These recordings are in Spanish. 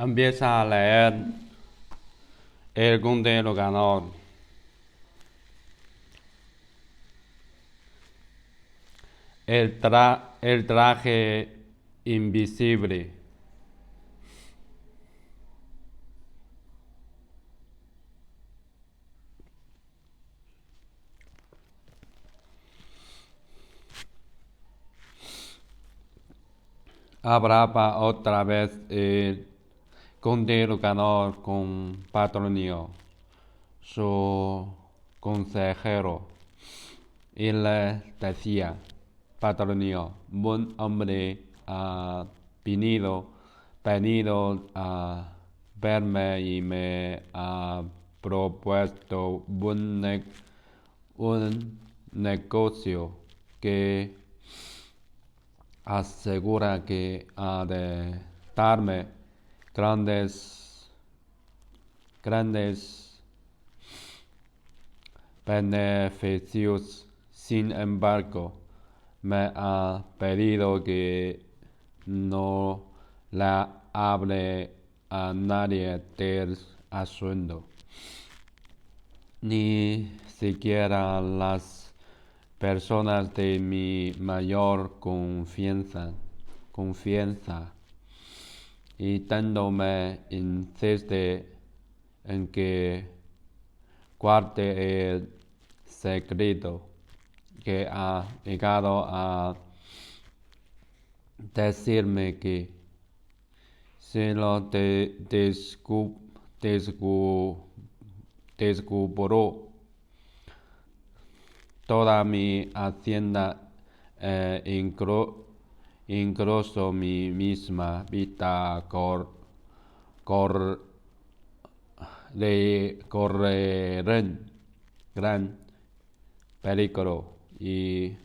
Empieza a leer El Conde Ganador. El traje invisible. Hablaba otra vez el Conde Ganador con Patronio, su consejero, y le decía: Patronio, buen hombre ha venido a verme y me ha propuesto un negocio que asegura que ha de darme grandes beneficios. Sin embargo, me ha pedido que no le hable a nadie del asunto, ni siquiera a las personas de mi mayor confianza, y tanto me insiste en que guarde el secreto, que ha llegado a decirme que si lo descubro toda mi hacienda, incluso mi misma vida, correrán gran peligro. Y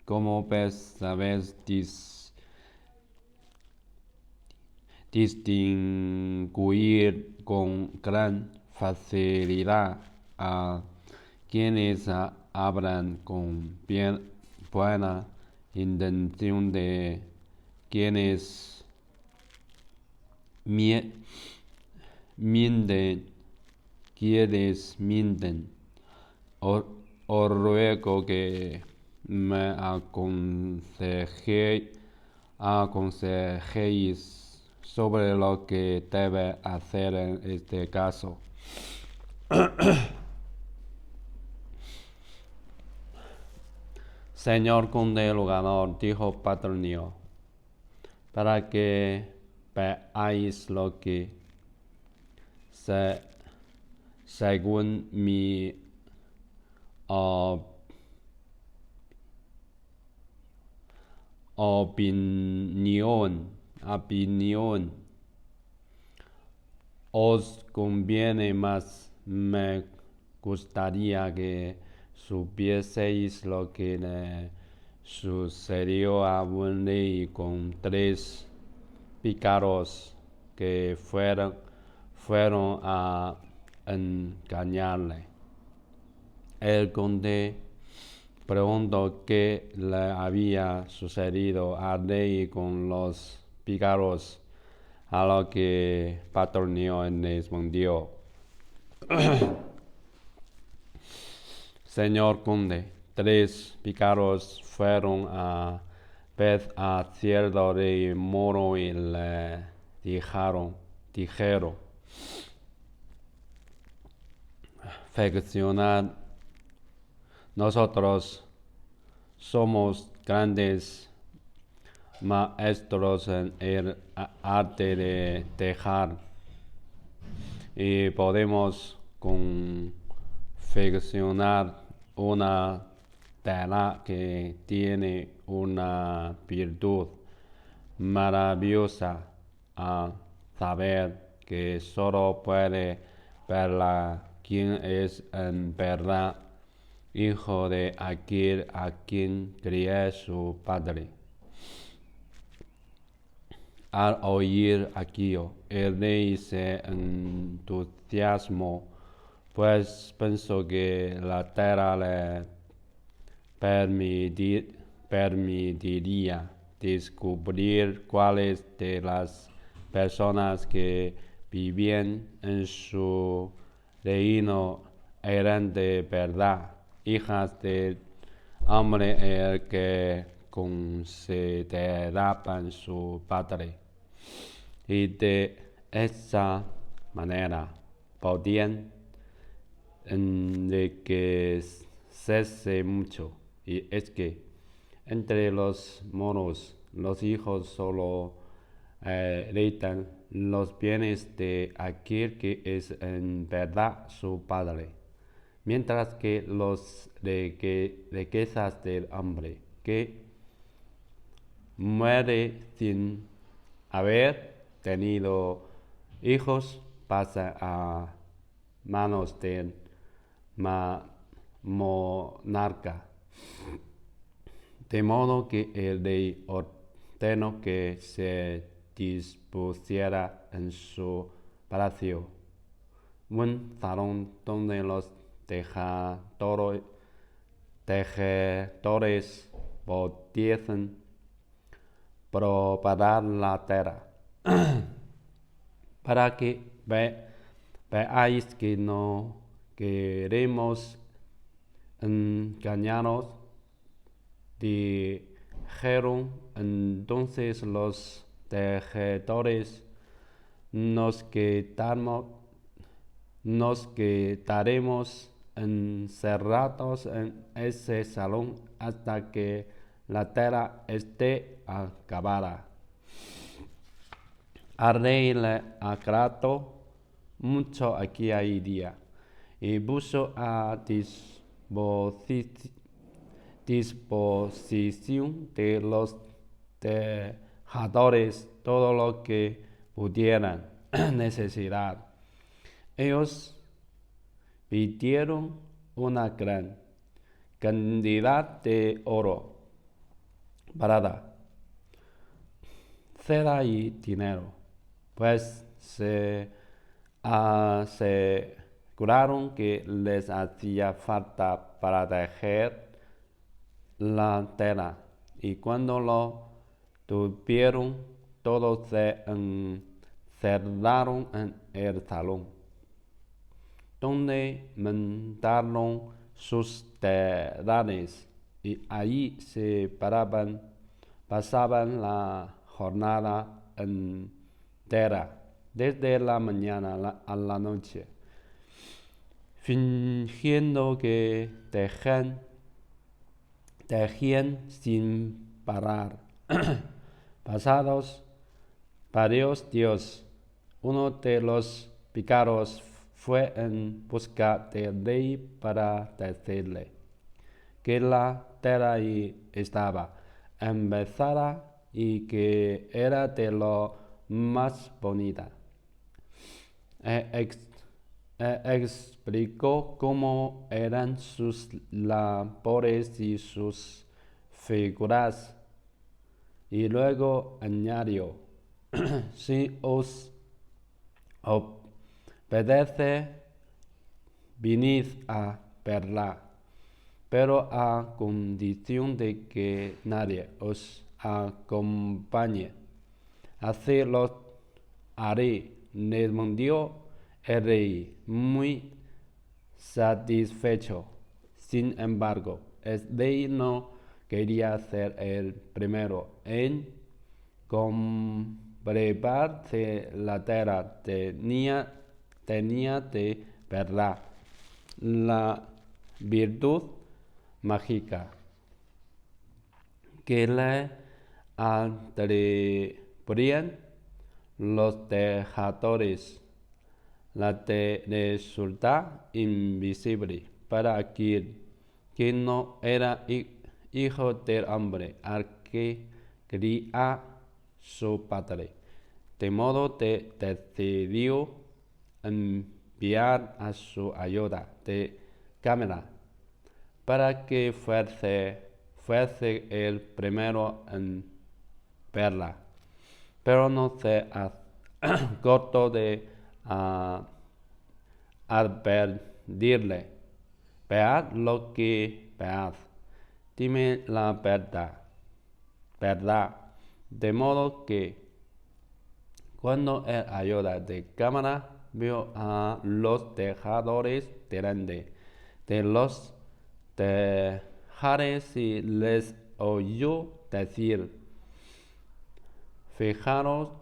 como ves, sabes distinguir con gran facilidad a quienes hablan con buena intención de quienes mienten, os ruego que me aconsejéis sobre lo que debe hacer en este caso. Señor Conde Ganador, dijo Patronio, para que veáis lo que, según mi opinión, os conviene más, me gustaría que supieseis lo que le sucedió a buen rey con 3 pícaros que fueron a engañarle. El conde preguntó qué le había sucedido al rey con los pícaros, a lo que Patronio respondió: Señor conde, 3 pícaros fueron a ver a cierto rey moro y le dijeron: Feccionad, nosotros somos grandes maestros en el arte de tejer, y podemos confeccionar una tela que tiene una virtud maravillosa, a saber que solo puede verla quien es en verdad hijo de aquel a quien crié su padre. Al oír aquello, el rey se entusiasmó, pues pensó que la tierra le permitiría descubrir cuáles de las personas que vivían en su reino eran de verdad hijas del hombre el que consideraban su padre, y de esa manera podían enriquecerse mucho. Y es que entre los moros, los hijos solo heredan los bienes de aquel que es en verdad su padre, mientras que los riquezas del hombre que muere sin haber tenido hijos pasan a manos del monarca. De modo que el rey ordenó que se dispusiera en su palacio un salón donde los tejedores pudiesen preparar la tela, para que veáis que no queremos engañaros, dijeron entonces los tejedores. Nos quedaremos encerrados en ese salón hasta que la tela esté acabada. Al rey le agradó mucho aquella idea y puso a disposición de los tejedores todo lo que pudieran necesitar. Ellos pidieron una gran cantidad de oro, plata, seda y dinero, pues se aseguraron que les hacía falta para tejer la tela, y cuando lo tuvieron todos se encerraron en el salón, donde montaron sus telares, y allí pasaban la jornada entera, desde la mañana a la noche, fingiendo que tejían sin parar. Pasados varios días, uno de los pícaros fue en busca del rey para decirle que la tela ahí estaba empezada y que era de lo más bonita. Explicó cómo eran sus labores y sus figuras, y luego añadió: si os obedece, venid a verla, pero a condición de que nadie os acompañe. Así lo haré, respondió el rey, muy satisfecho. Sin embargo, el rey no quería ser el primero en completarse la tela. Tenía de verdad la virtud mágica que le atribuían los tejedores, la de resultar invisible para aquel que no era hijo del hombre al que quería su padre. De modo que decidió enviar a su ayuda de cámara para que fuese el primero en verla, pero no se cortó de advertirle: vead lo que vead, dime la verdad. De modo que Cuando el ayuda de cámara vio a los tejadores delante de los tejares y les oyó decir: fijaos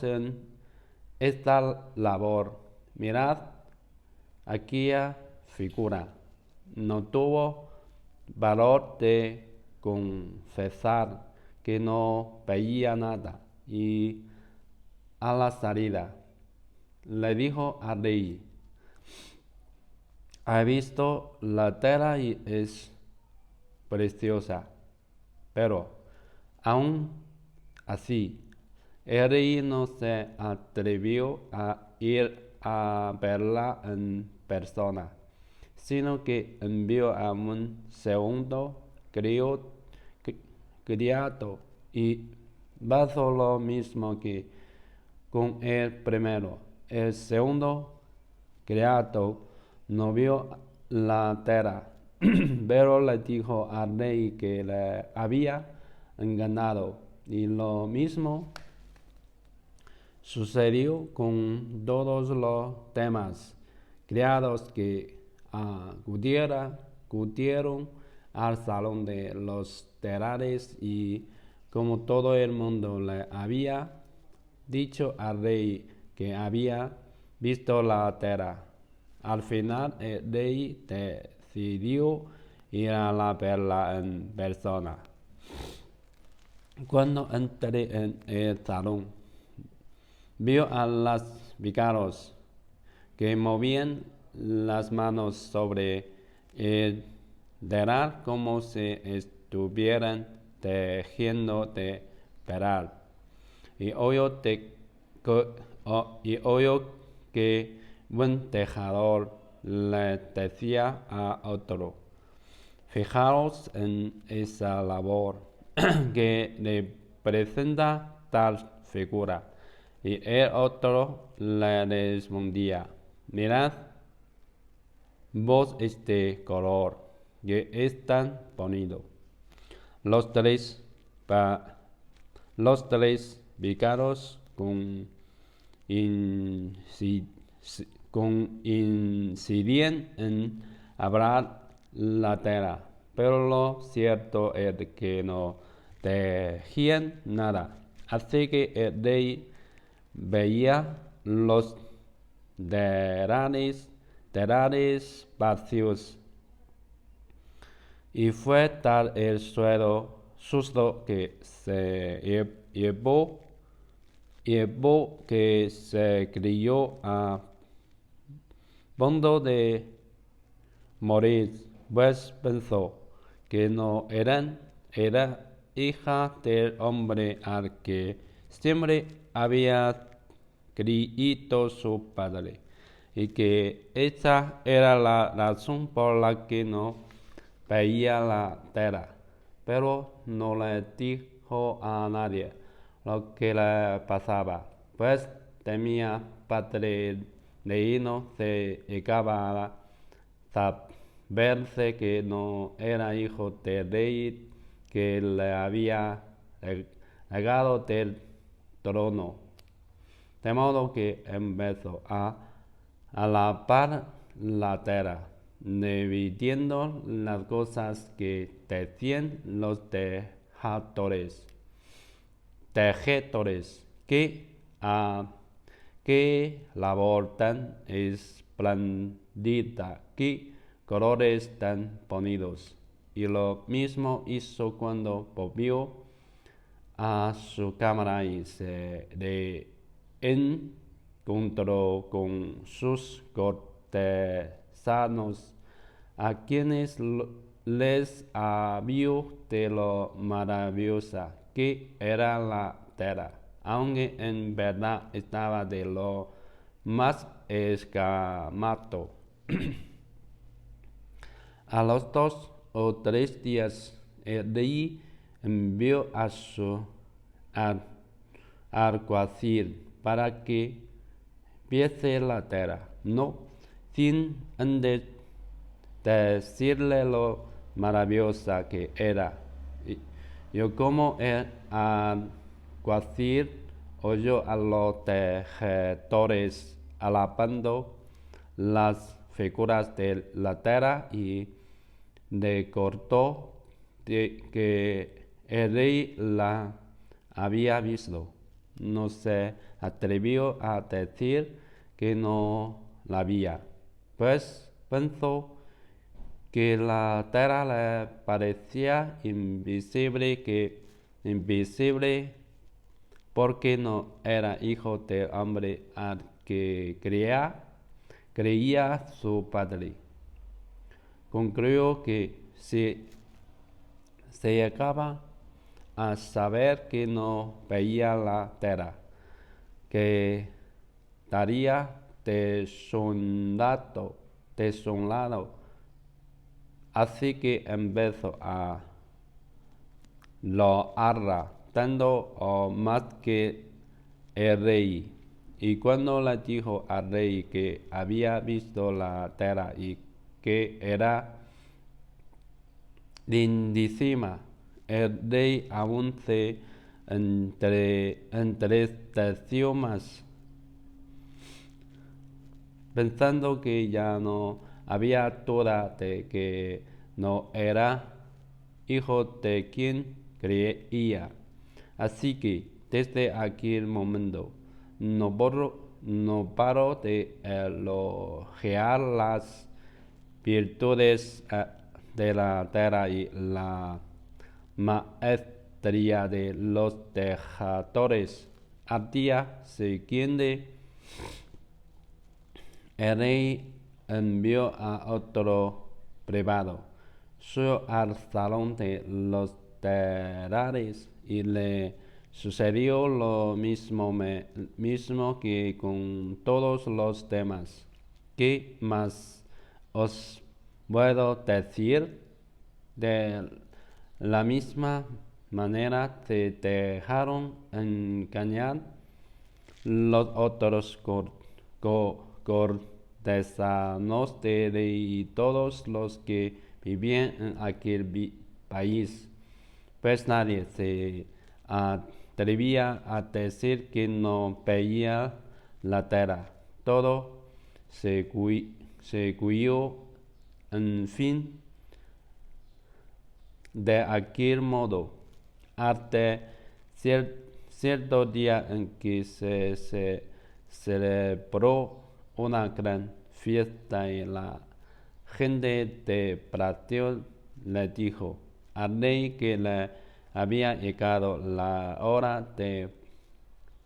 en esta labor, mirad aquella figura. No tuvo valor de confesar que no veía nada, y a la salida le dijo al rey: he visto la tela y es preciosa, pero aún así el rey no se atrevió a ir a verla en persona, sino que envió a un segundo criado y pasó lo mismo que con el primero. El segundo criado no vio la tela, pero le dijo al rey que le había engañado, y lo mismo sucedió con todos los demás criados que acudieron al salón de los telares, y como todo el mundo le había dicho al rey que había visto la tela, al final el rey decidió ir a verla en persona. Cuando entré en el salón, vio a los vicaros que movían las manos sobre el telar como si estuvieran tejiendo de peral, y oyó que un tejador le decía a otro: fijaos en esa labor que representa tal figura. Y el otro le respondía: mirad vos este color, que es tan bonito. Los tres vicaros incidían en hablar la tela, pero lo cierto es que no tejían nada. Así que el rey veía los telares vacíos, y fue tal el susto que se llevó que se creyó a punto de morir, pues pensó que no era hija del hombre al que siempre había creído su padre, y que esa era la razón por la que no veía la tela. Pero no le dijo a nadie lo que le pasaba, pues temía padre reino se llegaba a saberse que no era hijo del rey que le había legado del trono. De modo que empezó a alapar la tela, dividiendo las cosas que decían los tejedores. Qué labor tan espléndida, qué colores tan bonitos. Y lo mismo hizo cuando volvió a su cámara y se reencontró con sus cortesanos, a quienes les habló de lo maravillosa que era la tela, aunque en verdad estaba de lo más escamado. A los 2 o 3 días el rey envió a su alguacil para que viese la tela, no sin antes decirle lo maravillosa que era. Y como el alguacil oyó a los tejedores alabando las figuras de la tela y recordó que el rey la había visto. No se atrevió a decir que no la había, pues pensó que la tela le parecía invisible porque no era hijo del hombre al que creía su padre. Concluyó que si se llegaba a saber que no veía la tela, que estaría desolado. Así que empezó a loarla tanto o más que el rey. Y cuando le dijo al rey que había visto la tela y que era lindísima, el rey aún se entristeció más, pensando que ya no había duda de que no era hijo de quien creía. Así que desde aquel momento no paró de elogiar las virtudes de la tela y la maestría de los tejedores. Al día siguiente, el rey envió a otro privado suyo al salón de los telares y le sucedió lo mismo que con todos los demás. ¿Qué más os puedo decir? De la misma manera se dejaron engañar los otros cortesanos de todos los que vivían en aquel país, pues nadie se atrevía a decir que no veía la tela. Todo se cuyó, en fin, de aquel modo, hasta cierto día en que se celebró una gran fiesta y la gente de palacio le dijo al rey que le había llegado la hora de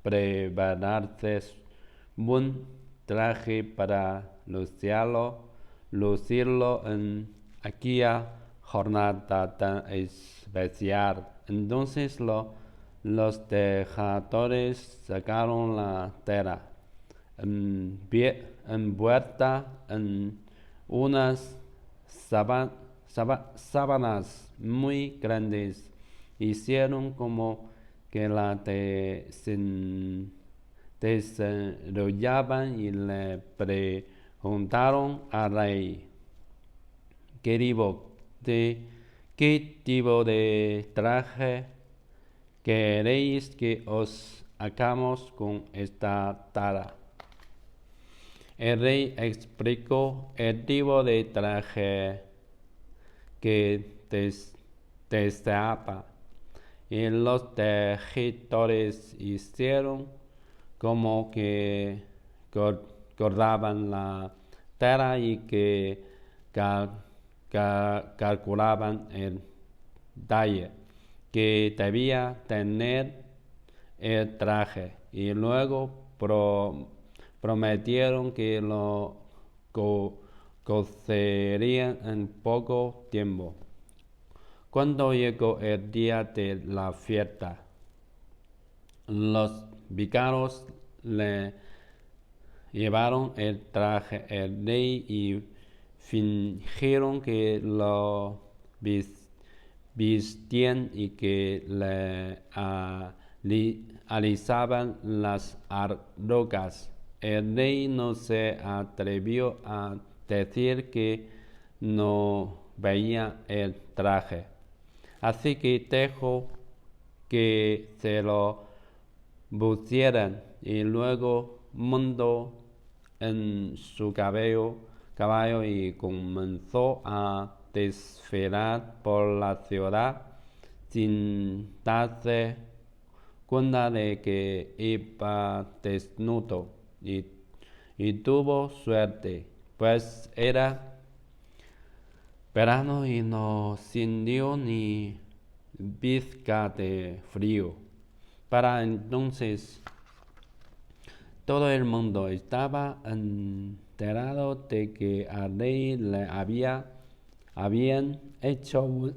prepararse un traje para lucirlo en aquella jornada tan especial. Entonces los tejadores sacaron la tela envuelta en unas sábanas muy grandes. Hicieron como que la desenrollaban y le preguntaron al rey: ¿Qué tipo de traje queréis que os hagamos con esta tela? El rey explicó el tipo de traje que deseaba, y los tejedores hicieron como que cortaban la tela y que calculaban el talle que debía tener el traje, y luego prometieron que lo coserían en poco tiempo. Cuando llegó el día de la fiesta, los vicarios le llevaron el traje al rey y fingieron que lo vistían y que le alisaban las arrugas. El rey no se atrevió a decir que no veía el traje, así que dejó que se lo pusieran, y luego montó en su caballo y comenzó a desfilar por la ciudad sin darse cuenta de que iba desnudo y tuvo suerte, pues era verano y no sintió ni pizca de frío. Para entonces todo el mundo estaba enterado de que al rey le habían hecho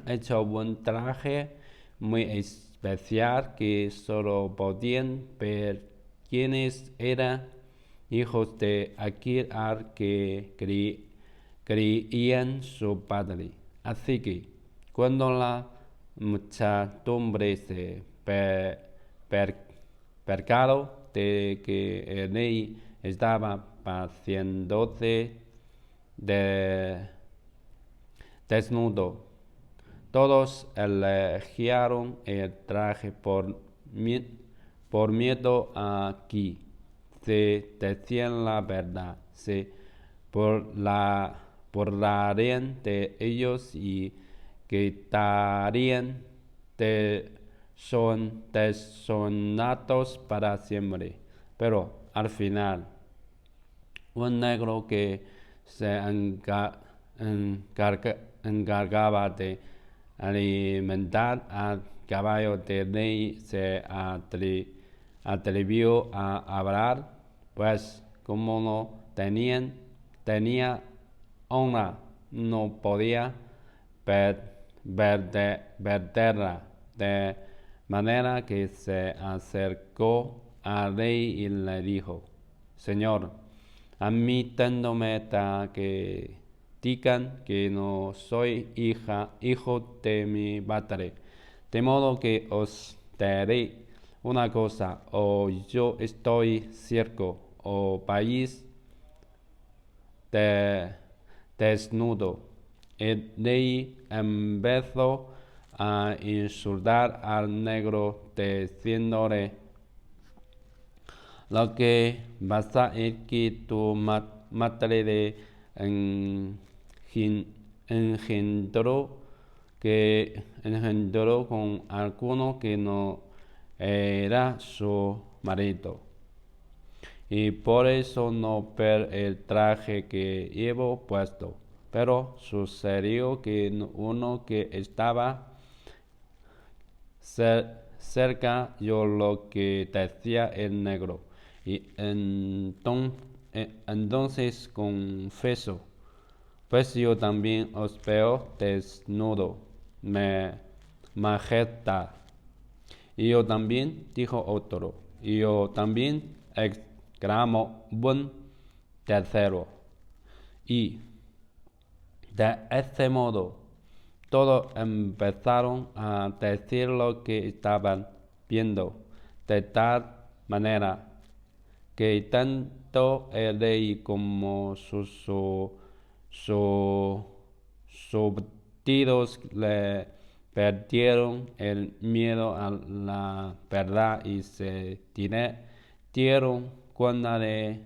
hecho un traje muy especial que solo podían ver quienes eran hijos de aquel al que creían su padre. Así que cuando la muchedumbre se per- percató de que el rey estaba paseándose de desnudo, todos eligieron el traje por miedo a que, si decían la verdad, se burlarían de ellos y quitarían de desolados para siempre. Pero al final, un negro que se encargaba de alimentar al caballo del rey se atrevió a hablar, pues como no tenía honra, no podía perderla, de manera que se acercó al rey y le dijo: Señor, admitiéndome que digan que no soy hijo de mi padre, de modo que os diré una cosa: o yo estoy ciego, o país desnudo. El rey empezó a insultar al negro diciéndole: lo que pasa es que tu madre de engendró engendró con alguno que no era su marido, y por eso no ver el traje que llevo puesto. Pero sucedió que uno que estaba cerca oyó lo que decía el negro, y entonces confesó: pues yo también os veo desnudo, majestad. Y yo también, dijo otro. Y yo también, exclamó un tercero. Y de este modo todos empezaron a decir lo que estaban viendo, de tal manera que tanto el rey como sus súbditos le perdieron el miedo a la verdad y se dieron cuenta de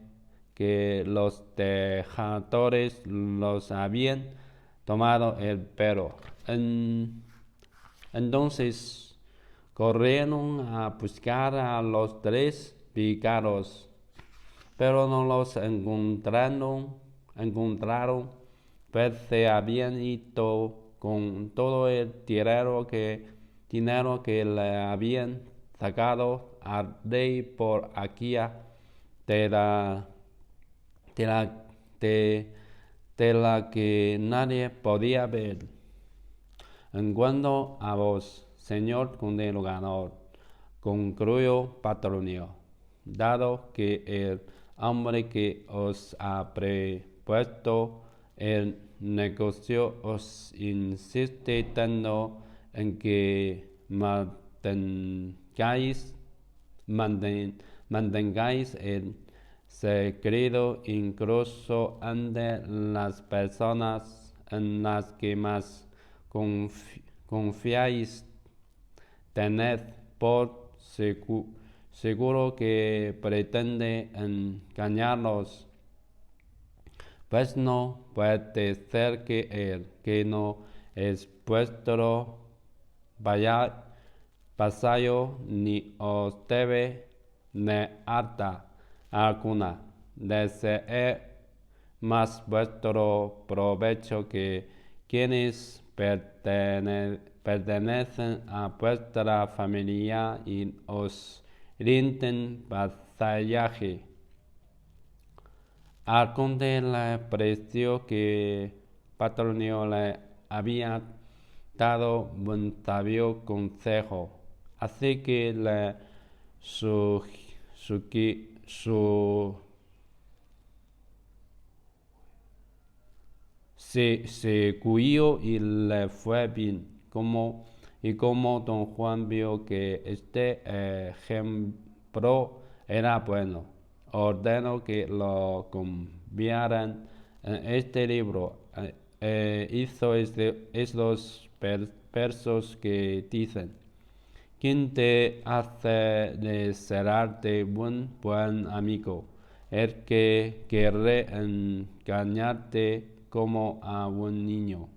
que los dejadores los habían tomado el pelo. Entonces corrieron a buscar a los tres pícaros, pero no los encontraron, pues se habían ido con todo el dinero que le habían sacado al rey por aquella de la, de la, de la que nadie podía ver. En cuanto a vos, señor conde ganador, concluyó Patronio, dado que el hombre que os ha propuesto el negocio os insiste tanto en que mantengáis el secreto incluso ante las personas en las que más confiáis. Tened por seguro que pretende engañarlos, pues no puede ser que el que no es vuestro vasallo ni os debe ni harta alguna, desee más vuestro provecho que quienes pertenecen a vuestra familia y os rinden vasallaje. Al conde le pareció que Patronio le había dado un sabio consejo, así que le siguió y le fue bien. Como don Juan vio que este ejemplo era bueno, ordenó que lo cambiaran en este libro. Hizo estos versos que dicen: ¿Quién te hace de serarte un buen amigo? El que quiere engañarte como a un niño.